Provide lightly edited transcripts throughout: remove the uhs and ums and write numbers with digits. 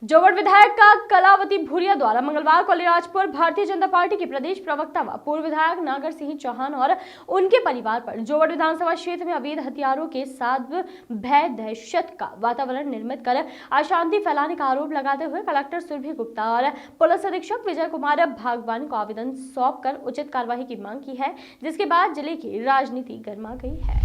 जोबड़ विधायक का कलावती भूरिया द्वारा मंगलवार को अलीराजपुर भारतीय जनता पार्टी के प्रदेश प्रवक्ता व पूर्व विधायक नागर सिंह चौहान और उनके परिवार पर जोबड़ विधानसभा क्षेत्र में अवैध हथियारों के साथ भय दहशत का वातावरण निर्मित कर अशांति फैलाने का आरोप लगाते हुए कलेक्टर सुरभि गुप्ता और पुलिस अधीक्षक विजय कुमार भागवान को आवेदन सौंप कर उचित कार्यवाही की मांग की है, जिसके बाद जिले की राजनीति गर्मा गई है।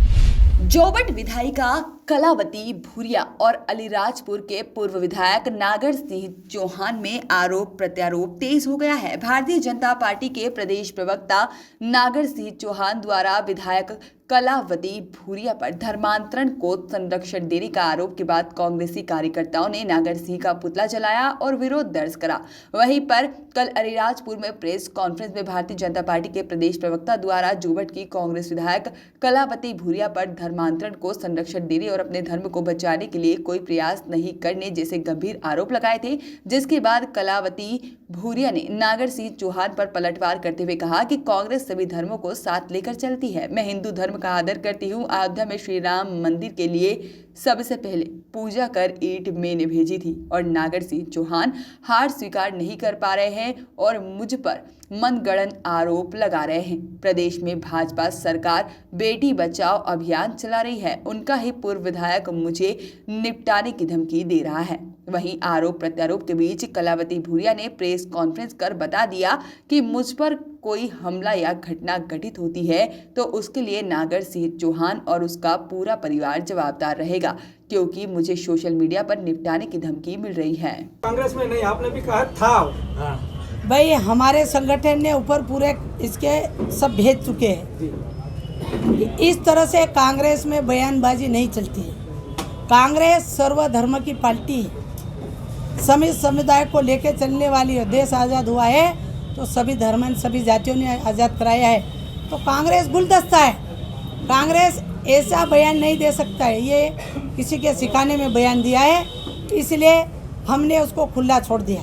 जोबट विधायिका कलावती भूरिया और अलीराजपुर के पूर्व विधायक नागर सिंह चौहान में आरोप प्रत्यारोप तेज हो गया है। भारतीय जनता पार्टी के प्रदेश प्रवक्ता नागर सिंह चौहान द्वारा विधायक कलावती भूरिया पर धर्मांतरण को संरक्षण देने का आरोप के बाद कांग्रेसी कार्यकर्ताओं ने नागर सिंह का पुतला जलाया और विरोध दर्ज करा। वहीं पर कल अलीराजपुर में प्रेस कॉन्फ्रेंस में भारतीय जनता पार्टी के प्रदेश प्रवक्ता द्वारा जोबट की कांग्रेस विधायक कलावती भूरिया पर धर्मांतरण को संरक्षण देने और अपने धर्म को बचाने के लिए कोई प्रयास नहीं करने जैसे गंभीर आरोप लगाए थे, जिसके बाद कलावती भूरिया ने नागर सिंह चौहान पर पलटवार करते हुए कहा कि कांग्रेस सभी धर्मों को साथ लेकर चलती है। मैं हिंदू धर्म का आदर करती हूँ। अयोध्या में श्री राम मंदिर के लिए सबसे पहले पूजा कर ईंट मैंने भेजी थी और नागर सिंह चौहान हार स्वीकार नहीं कर पा रहे हैं और मुझ पर मनगढ़ंत आरोप लगा रहे हैं। प्रदेश में भाजपा सरकार बेटी बचाओ अभियान चला रही है। उनका ही पूर्व विधायक मुझे निपटाने की धमकी दे रहा है। वहीं आरोप प्रत्यारोप के बीच कलावती भूरिया ने प्रेस कॉन्फ्रेंस कर बता दिया कि मुझ पर कोई हमला या घटना घटित होती है तो उसके लिए नागर सिंह चौहान और उसका पूरा परिवार जवाबदार रहेगा, क्योंकि मुझे सोशल मीडिया पर निपटाने की धमकी मिल रही है। कांग्रेस में नहीं, आपने भी कहा था भाई हमारे संगठन ने ऊपर पूरे इसके सब भेज चुके हैं। इस तरह से कांग्रेस में बयानबाजी नहीं चलती है। कांग्रेस सर्वधर्म की पार्टी है, सभी समुदाय को लेकर चलने वाली है। देश आज़ाद हुआ है तो सभी धर्म सभी जातियों ने आज़ाद कराया है। तो कांग्रेस गुलदस्ता है। कांग्रेस ऐसा बयान नहीं दे सकता है, ये किसी के सिखाने में बयान दिया है, इसलिए हमने उसको खुला छोड़ दिया।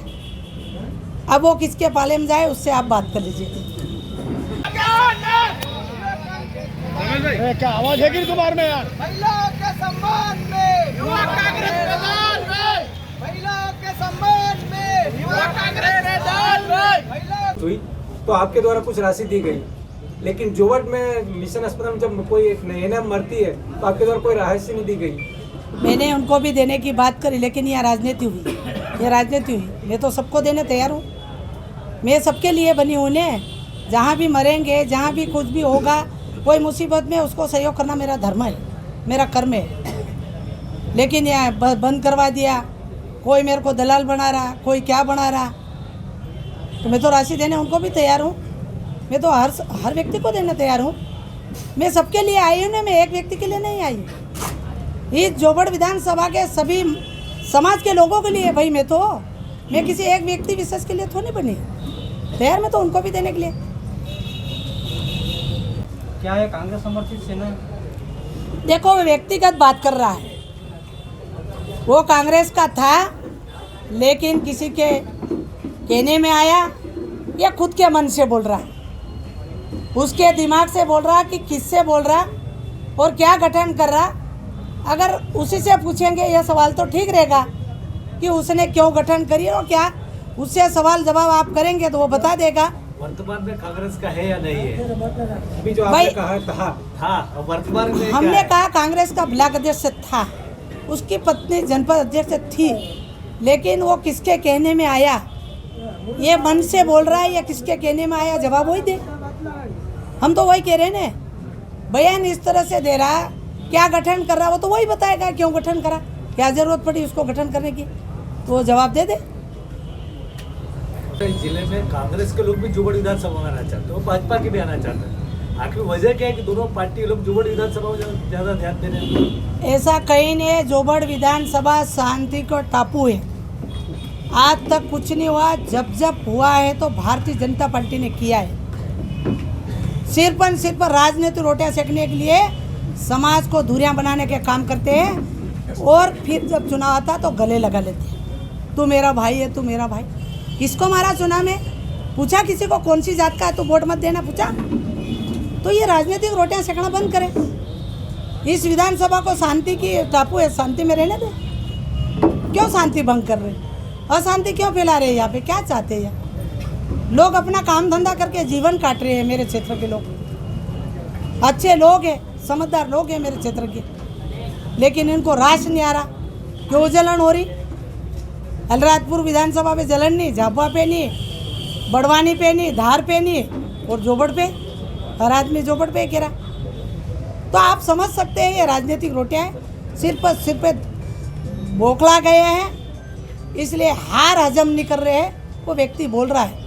अब वो किसके पाले में जाए उससे आप बात कर लीजिए। क्या आवाज है गिरकुमार में यार? महिलाओं के सम्मान में युवा कांग्रेस मैदान में, महिलाओं के सम्मान में युवा कांग्रेस मैदान में हुई तो आपके द्वारा कुछ राशि दी गई, लेकिन जोबट में मिशन अस्पताल में जब कोई एक नैना मरती है तो आपके द्वारा कोई राशि नहीं दी गई। मैंने उनको भी देने की बात करी, लेकिन यह राजनीति हुई, ये राजनीति हुई। मैं तो सबको देने तैयार हूँ। मैं सबके लिए बनी हूँ ने। जहाँ भी मरेंगे, जहाँ भी कुछ भी होगा, कोई मुसीबत में उसको सहयोग करना मेरा धर्म है, मेरा कर्म है। लेकिन यह बंद करवा दिया, कोई मेरे को दलाल बना रहा, कोई क्या बना रहा। तो मैं तो राशि देने उनको भी तैयार हूँ। मैं तो हर व्यक्ति को देने तैयार हूँ। मैं सबके लिए आई हूँ ना, मैं एक व्यक्ति के लिए नहीं आई हूँ। इस जोबड़ विधानसभा के सभी समाज के लोगों के लिए भाई। मैं किसी एक व्यक्ति विशेष के लिए थोड़ी बनी, तैयार मैं तो उनको भी देने के लिए। क्या है कांग्रेस समर्थित सेना? देखो वो व्यक्तिगत बात कर रहा है। वो कांग्रेस का था, लेकिन किसी के कहने में आया या खुद के मन से बोल रहा, उसके दिमाग से बोल रहा कि किससे बोल रहा और क्या गठन कर रहा। अगर उसी से पूछेंगे यह सवाल तो ठीक रहेगा कि उसने क्यों गठन करी और क्या, उससे सवाल जवाब आप करेंगे तो वो बता देगा। वर्तमान में कांग्रेस का है या नहीं है? अभी जो आपने कहा था वर्तमान में हमने कहा कांग्रेस का ब्लॉक अध्यक्ष था, उसकी पत्नी जनपद अध्यक्ष थी, लेकिन वो किसके कहने में आया, ये मन से बोल रहा है या किसके कहने में आया, जवाब वही दे। हम तो वही कह रहे हैं ना। बयान इस तरह से दे रहा, क्या गठन कर रहा वो तो वही बताएगा क्यों गठन करा, क्या जरूरत पड़ी उसको गठन करने की, तो वो जवाब दे दे। जिले में कांग्रेस के लोग भी जोबड़ विधानसभा में आना चाहते हैं, भाजपा के भी आना चाहते हैं। आखिर वजह क्या है कि दोनों पार्टी लोग जोबड़ विधानसभा में ज्यादा ध्यान दे रहे हैं? ऐसा कहीं नहीं। जोबड़ विधानसभा शांति का टापू है। आज तक कुछ नहीं हुआ, जब हुआ है तो भारतीय जनता पार्टी ने किया है। सिर्फ राजनीतिक रोटियां सेकने के लिए समाज को दूरियां बनाने के काम करते हैं, और फिर जब चुनाव आता तो गले लगा लेते हैं। तू मेरा भाई है, तू मेरा भाई। किसको मारा चुनाव में? पूछा किसी को कौन सी जात का है तो वोट मत देना पूछा? तो ये राजनीतिक रोटियां सेकना बंद करें। इस विधानसभा को शांति की टापू है, शांति में रहने दे। क्यों शांति भंग कर रहे, अशांति क्यों फैला रहे? यहाँ पे क्या चाहते हैं? लोग अपना काम धंधा करके जीवन काट रहे हैं। मेरे क्षेत्र के लोग अच्छे लोग हैं, समझदार लोग हैं मेरे क्षेत्र के, लेकिन इनको राश नहीं आ रहा। क्यों जलन हो रही? अलीराजपुर विधानसभा में जलन नहीं, झाबुआ पे नहीं, बड़वानी पे नहीं, धार पे नहीं, और जोबड़ पे हर आदमी जोबड़ पे कह रहा। तो आप समझ सकते हैं ये राजनीतिक रोटियां हैं, सिर पे बौखला गए हैं, इसलिए हार हजम नहीं कर रहे हैं। वो व्यक्ति बोल रहा है।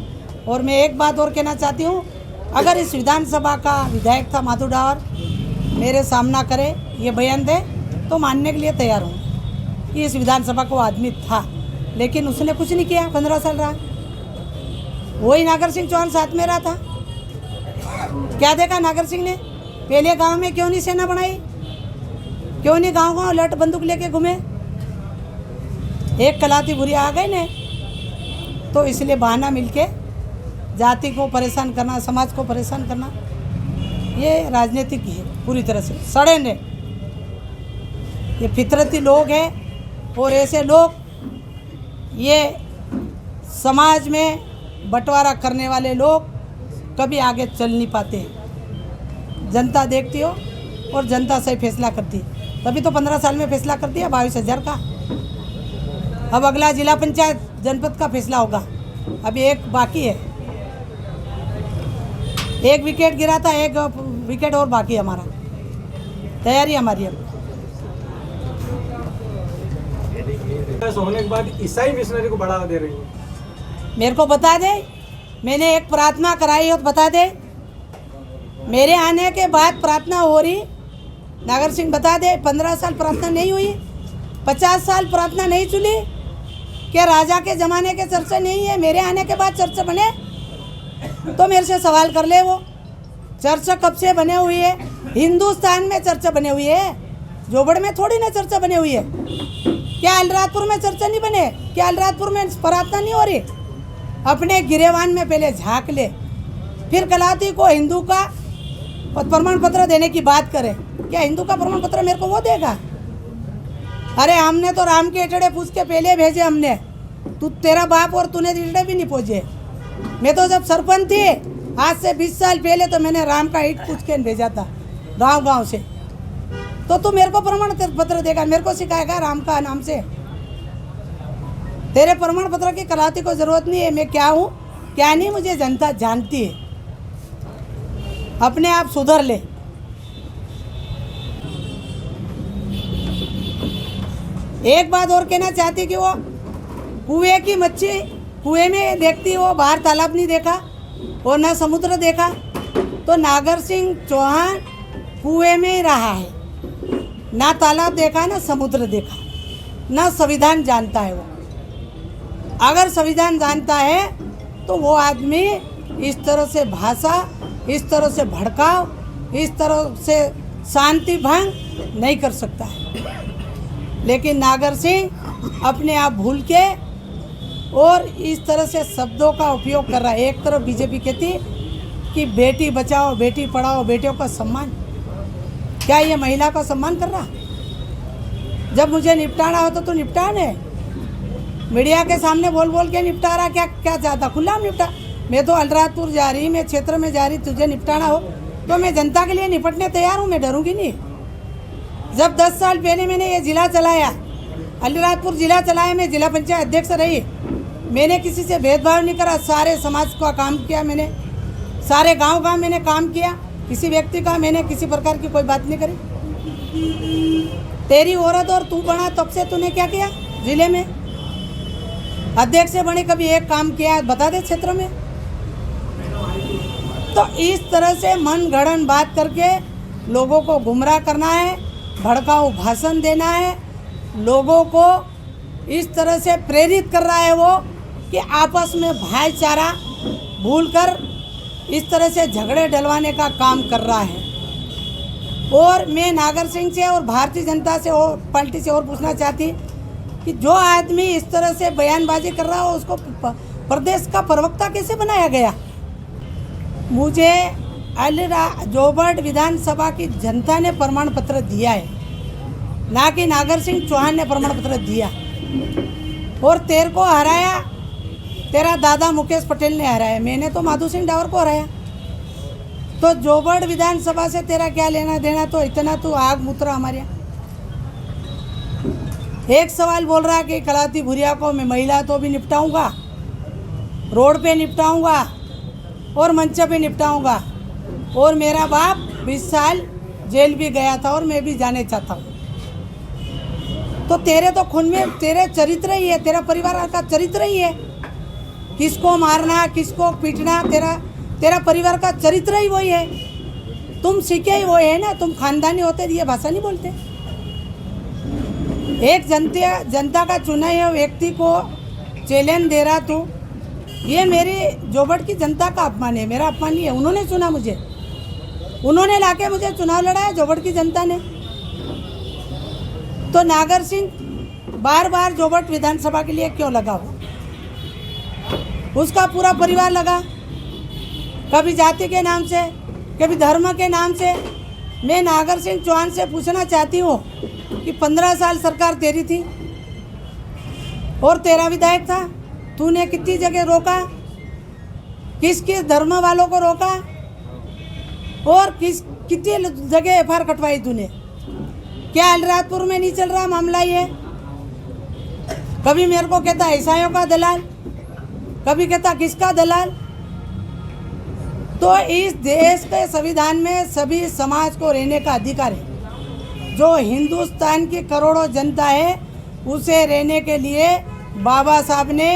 और मैं एक बात और कहना चाहती हूँ, अगर इस विधानसभा का विधायक था माधु डावर, मेरे सामना करे, ये बयान दे, तो मानने के लिए तैयार हूँ कि इस विधानसभा को आदमी था, लेकिन उसने कुछ नहीं किया। 15 साल रहा, वही नागर सिंह चौहान साथ में रहा था। क्या देखा नागर सिंह ने? पहले गांव में क्यों नहीं सेना बनाई? क्यों नहीं गांव लट बंदूक लेके घूमे? एक कलावती भूरिया आ गए ने, तो इसलिए बहाना मिलके जाति को परेशान करना, समाज को परेशान करना, ये राजनीतिक है पूरी तरह से। सड़े ने ये फितरती लोग हैं, और ऐसे लोग ये समाज में बंटवारा करने वाले लोग कभी आगे चल नहीं पाते हैं। जनता देखती हो और जनता सही फैसला करती है। तभी तो 15 साल में फैसला कर दिया 22,000 का। अब अगला जिला पंचायत जनपद का फैसला होगा, अभी एक बाकी है। एक विकेट गिरा था, एक विकेट और बाकी है हमारा। तैयारी हमारी अब। होने के बाद ईसाई मिशनरी को बढ़ावा दे रही है। मेरे को बता दे, मैंने एक प्रार्थना कराई हो तो बता दे। मेरे आने के बाद प्रार्थना हो रही, नागर सिंह बता दे। 15 साल प्रार्थना नहीं हुई, 50 साल प्रार्थना नहीं चली। क्या राजा के ज़माने के चर्चा नहीं है? मेरे आने के बाद चर्चा बने तो मेरे से सवाल कर ले। वो चर्चा कब से बने हुई है? हिंदुस्तान में चर्चा बने हुई है, जोबड़ में थोड़ी ना चर्चा बने हुई है। क्या अलीराजपुर में चर्चा नहीं बने? क्या अलीराजपुर में प्रार्थना नहीं हो रही? अपने गिरेवान में पहले झांक ले, फिर कलावती को हिंदू का प्रमाण पत्र देने की बात करे। क्या हिंदू का प्रमाण पत्र मेरे को वो देगा? अरे हमने तो राम के एटड़े पूछ के पहले भेजे हमने, तू तेरा बाप और तूने एटड़े भी नहीं पहुँचे। मैं तो जब सरपंच थी आज से 20 साल पहले, तो मैंने राम का ईट पूछ के भेजा था गांव से। तो तू मेरे को प्रमाण पत्र देगा, मेरे को सिखाएगा राम का नाम से? तेरे प्रमाण पत्र की कलावती को जरूरत नहीं है। मैं क्या हूँ क्या नहीं, मुझे जनता जानती है। अपने आप सुधर ले। एक बात और कहना चाहती कि वो कुएं की मच्छी कुएं में देखती, वो बाहर तालाब नहीं देखा और ना समुद्र देखा। तो नागर सिंह चौहान कुएं में ही रहा है, ना तालाब देखा ना समुद्र देखा, ना संविधान जानता है। वो अगर संविधान जानता है तो वो आदमी इस तरह से भाषा, इस तरह से भड़काव, इस तरह से शांति भंग नहीं कर सकता है। लेकिन नागर सिंह अपने आप भूल के और इस तरह से शब्दों का उपयोग कर रहा है। एक तरफ बीजेपी कहती कि बेटी बचाओ, बेटी पढ़ाओ, बेटियों का सम्मान। क्या ये महिला का सम्मान कर रहा? जब मुझे निपटाना हो तो निपटा ने। मीडिया के सामने बोल बोल के निपटा रहा, क्या चाहता? खुला निपटा। मैं तो अलीराजपुर जा रही, मैं क्षेत्र में जा रही, तुझे निपटाना हो तो मैं जनता के लिए निपटने तैयार हूँ, मैं डरूंगी नहीं। जब 10 साल पहले मैंने ये जिला चलाया, अलीराजपुर जिला चलाया, मैं जिला पंचायत अध्यक्ष रही, मैंने किसी से भेदभाव नहीं करा, सारे समाज का काम किया मैंने, सारे गांव मैंने काम किया, किसी व्यक्ति का मैंने किसी प्रकार की कोई बात नहीं करी। तेरी औरत और तू बना तब से तूने क्या किया? जिले में अध्यक्ष से बने कभी एक काम किया बता दे क्षेत्र में? तो इस तरह से मन गढ़ंत बात करके लोगों को गुमराह करना है, भड़काऊ भाषण देना है, लोगों को इस तरह से प्रेरित कर रहा है वो कि आपस में भाईचारा भूलकर इस तरह से झगड़े डलवाने का काम कर रहा है। और मैं नागर सिंह से और भारतीय जनता से और पार्टी से और पूछना चाहती कि जो आदमी इस तरह से बयानबाजी कर रहा हो उसको प्रदेश का प्रवक्ता कैसे बनाया गया? मुझे जोबड़ विधानसभा की जनता ने प्रमाण पत्र दिया है, ना कि नागर सिंह चौहान ने प्रमाण पत्र दिया। और तेरे को हराया तेरा दादा मुकेश पटेल ने हराया, मैंने तो माधु सिंह डावर को हराया। तो जोबड़ विधानसभा से तेरा क्या लेना देना? तो इतना तू आग मुतरा हमारे यहाँ। एक सवाल बोल रहा है कि कलावती भूरिया को मैं महिला तो भी निपटाऊंगा, रोड पे निपटाऊंगा और मंच पे निपटाऊंगा, और मेरा बाप 20 साल जेल भी गया था और मैं भी जाने चाहता हूँ। तो तेरे तो खून में तेरे चरित्र ही है, तेरा परिवार का चरित्र ही है। किसको मारना, किसको पीटना, तेरा परिवार का चरित्र ही वही है। तुम सीखे ही वो है ना, तुम खानदानी होते ये भाषा नहीं बोलते। एक जनता का चुना हुआ व्यक्ति को चैलेंज दे रहा तू, ये मेरी जोबड़ की जनता का अपमान है, मेरा अपमान नहीं है। उन्होंने चुना मुझे, उन्होंने लाके मुझे चुनाव लड़ाया जोबड़ की जनता ने। तो नागर सिंह बार बार जोबड़ विधानसभा के लिए क्यों लगा हो? उसका पूरा परिवार लगा, कभी जाति के नाम से, कभी धर्म के नाम से। मैं नागर सिंह चौहान से पूछना चाहती हूँ कि 15 साल सरकार तेरी थी और तेरा विधायक था, तूने कितनी जगह रोका, किस किस धर्म वालों को रोका और कितनी जगह एफआईआर कटवाई तूने? क्या अलीराजपुर में नहीं चल रहा मामला ये? कभी मेरे को कहता ईसाइयों का दलाल, कभी कहता किसका दलाल। तो इस देश के संविधान में सभी समाज को रहने का अधिकार है। जो हिंदुस्तान की करोड़ों जनता है उसे रहने के लिए बाबा साहब ने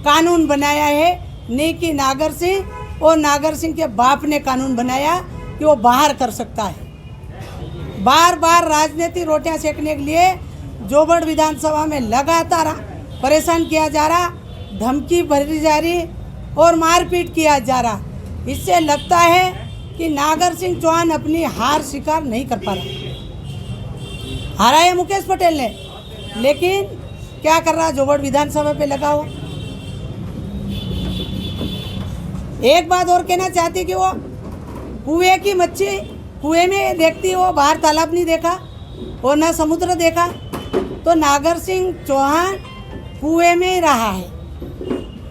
कानून बनाया है, नहीं कि नागर सिंह और नागर सिंह के बाप ने कानून बनाया कि वो बाहर कर सकता है। बार बार राजनीति रोटियां सेकने के लिए जोबड़ विधानसभा में लगातार परेशान किया जा रहा, धमकी भरी जा रही और मारपीट किया जा रहा। इससे लगता है कि नागर सिंह चौहान अपनी हार स्वीकार नहीं कर पा रहा। हारा है मुकेश पटेल ने, लेकिन क्या कर रहा? जोबड़ विधानसभा पे लगा हुआ। एक बात और कहना चाहती कि वो कुएं की मच्छी कुएं में देखती, वो बाहर तालाब नहीं देखा और न समुद्र देखा। तो नागर सिंह चौहान कुएं में ही रहा है,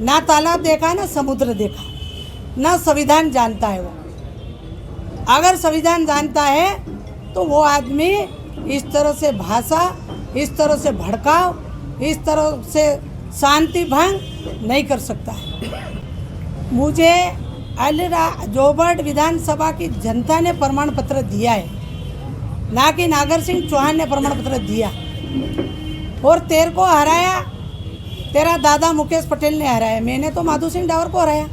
ना तालाब देखा ना समुद्र देखा, ना संविधान जानता है। वो अगर संविधान जानता है तो वो आदमी इस तरह से भाषा, इस तरह से भड़काव, इस तरह से शांति भंग नहीं कर सकता है। मुझे जोबड़ विधानसभा की जनता ने प्रमाण पत्र दिया है, ना कि नागर सिंह चौहान ने प्रमाण पत्र दिया। और तेरे को हराया तेरा दादा मुकेश पटेल ने हराया, मैंने तो माधु सिंह डावर को हराया।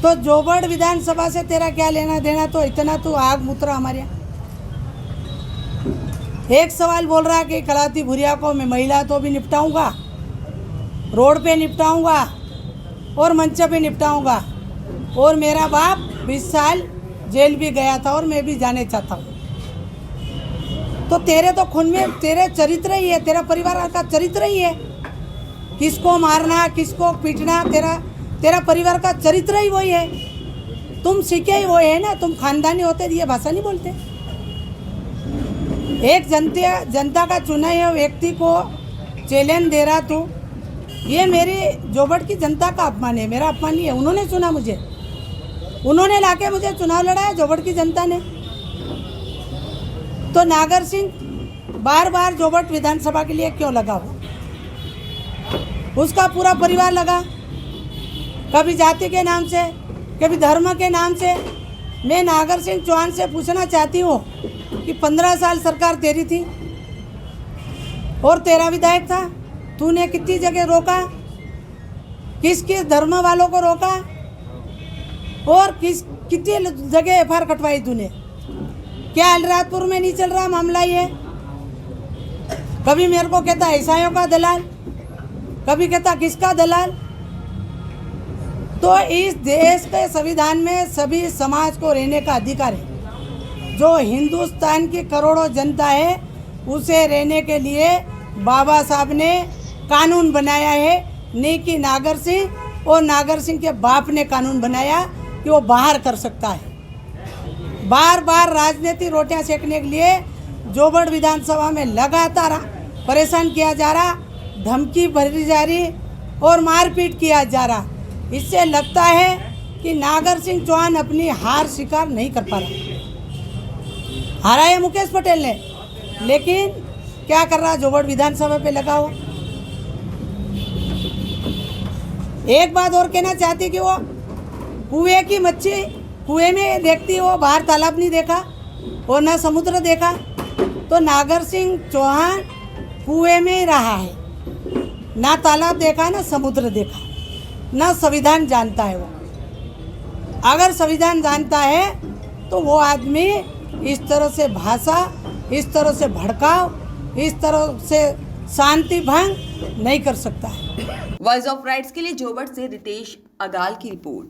तो जोबड़ विधानसभा से तेरा क्या लेना देना? तो इतना तू आग मुतरा हमारे यहाँ। एक सवाल बोल रहा है कि कलावती भूरिया को मैं महिला तो भी निपटाऊंगा, रोड पे निपटाऊंगा और मंच पे निपटाऊंगा, और मेरा बाप 20 साल जेल भी गया था और मैं भी जाने चाहता हूँ। तो तेरे तो खून में तेरे चरित्र ही है, तेरा परिवार का चरित्र ही है। किसको मारना, किसको पीटना, तेरा परिवार का चरित्र ही वही है। तुम सीखे ही वो है ना, तुम खानदानी होते ये भाषा नहीं बोलते। एक जनता का चुना हुआ व्यक्ति को चैलेंज दे रहा तू, ये मेरी जोबड़ की जनता का अपमान है, मेरा अपमान नहीं है। उन्होंने चुना मुझे, उन्होंने लाके मुझे चुनाव लड़ाया जोबड़ की जनता ने। तो नागर सिंह बार बार जोबड़ विधानसभा के लिए क्यों लगा हो? उसका पूरा परिवार लगा, कभी जाति के नाम से, कभी धर्म के नाम से। मैं नागर सिंह चौहान से पूछना चाहती हूँ कि 15 साल सरकार तेरी थी और तेरा विधायक था, तूने कितनी जगह रोका, किस किस धर्म वालों को रोका और कितनी जगह एफआईआर कटवाई तूने? क्या अलीराजपुर में नहीं चल रहा मामला ये? कभी मेरे को कहता ईसाइयों का दलाल, कभी कहता किसका दलाल। तो इस देश के संविधान में सभी समाज को रहने का अधिकार है। जो हिंदुस्तान की करोड़ों जनता है उसे रहने के लिए बाबा साहब ने कानून बनाया है, नहीं कि नागर सिंह और नागर सिंह के बाप ने कानून बनाया कि वो बाहर कर सकता है। बार बार राजनीति रोटियां सेकने के लिए जोबड़ विधानसभा में लगातार परेशान किया जा रहा, धमकी भरी जा रही और मारपीट किया जा रहा। इससे लगता है कि नागर सिंह चौहान अपनी हार स्वीकार नहीं कर पा रहा। हारा है मुकेश पटेल ने, लेकिन क्या कर रहा, जोबड़ विधानसभा पे लगा हुआ। एक बात और कहना चाहती कि वो कुएं की मच्छी कुएं में देखती, वो बाहर तालाब नहीं देखा और न समुद्र देखा। तो नागर सिंह चौहान कुएं में ही रहा है, ना तालाब देखा ना समुद्र देखा, ना संविधान जानता है। वो अगर संविधान जानता है तो वो आदमी इस तरह से भाषा, इस तरह से भड़काव, इस तरह से शांति भंग नहीं कर सकता है। वॉइस ऑफ राइट्स के लिए जोबड़ से रितेश अगाल की रिपोर्ट।